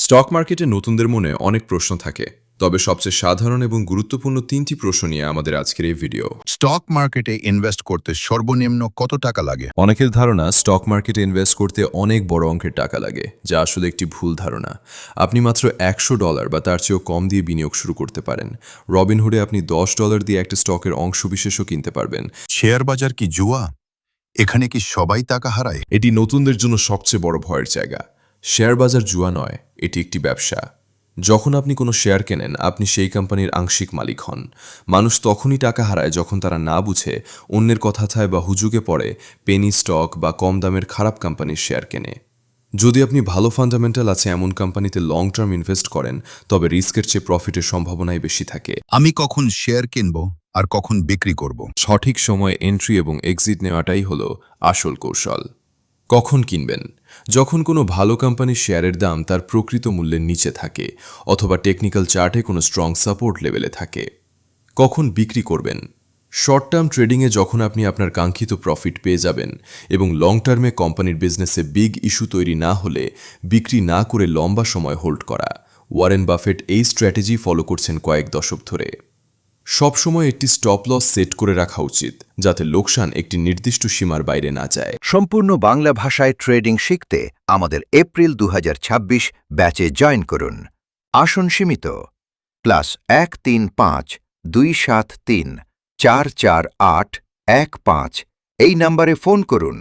Stock মার্কেটে নতুনদের মনে অনেক প্রশ্ন থাকে, তবে সবচেয়ে সাধারণ এবং গুরুত্বপূর্ণ তিনটি প্রশ্ন নিয়ে আমাদের আজকের এই ভিডিও। স্টক মার্কেটে ইনভেস্ট করতে সর্বনিম্ন কত টাকা লাগে? অনেকের ধারণা স্টক মার্কেটে ইনভেস্ট করতে অনেক বড় অঙ্কের টাকা লাগে, যা আসলে একটি ভুল ধারণা। আপনি মাত্র $100 বা তার চেয়েও কম দিয়ে বিনিয়োগ শুরু করতে পারেন। রবিনহুডে আপনি $10 দিয়ে একটা স্টকের অংশবিশেষও কিনতে পারবেন। শেয়ার বাজার কি জুয়া? এখানে কি সবাই টাকা হারায়? এটি নতুনদের জন্য সবচেয়ে বড় ভয়ের জায়গা। শেয়ার বাজার জুয়া নয়, এটি একটি ব্যবসা। যখন আপনি কোনো শেয়ার কেনেন, আপনি সেই কোম্পানির আংশিক মালিক হন। মানুষ তখনই টাকা হারায় যখন তারা না বুঝে অন্যের কথায় বা হুজুগে পড়ে পেনি স্টক বা কম দামের খারাপ কোম্পানির শেয়ার কেনে। যদি আপনি ভালো ফান্ডামেন্টাল আছে এমন কোম্পানিতে লং টার্ম ইনভেস্ট করেন, তবে রিস্কের চেয়ে প্রফিটের সম্ভাবনাই বেশি থাকে। আমি কখন শেয়ার কিনব আর কখন বিক্রি করব? সঠিক সময়ে এন্ট্রি এবং এক্সিট নেওয়াটাই হলো আসল কৌশল। কখন কিনবেন? যখন কোনো ভালো কোম্পানির শেয়ারের দাম তার প্রকৃত মূল্যের নিচে থাকে, অথবা টেকনিক্যাল চার্টে কোনো স্ট্রং সাপোর্ট লেভেলে থাকে। কখন বিক্রি করবেন? শর্ট টার্ম ট্রেডিংয়ে যখন আপনি আপনার কাঙ্ক্ষিত প্রফিট পেয়ে যাবেন এবং লং টার্মে কোম্পানির বিজনেসে বিগ ইস্যু তৈরি না হলে বিক্রি না করে লম্বা সময় হোল্ড করা। ওয়ারেন বাফেট এই স্ট্র্যাটেজি ফলো করছেন কয়েক দশক ধরে। সবসময় একটি স্টপ লস সেট করে রাখা উচিত, যাতে লোকসান একটি নির্দিষ্ট সীমার বাইরে না যায়। সম্পূর্ণ বাংলা ভাষায় ট্রেডিং শিখতে আমাদের এপ্রিল 2026 ব্যাচে জয়েন করুন। আসন সীমিত। +135-273-448-15 এই নম্বরে ফোন করুন।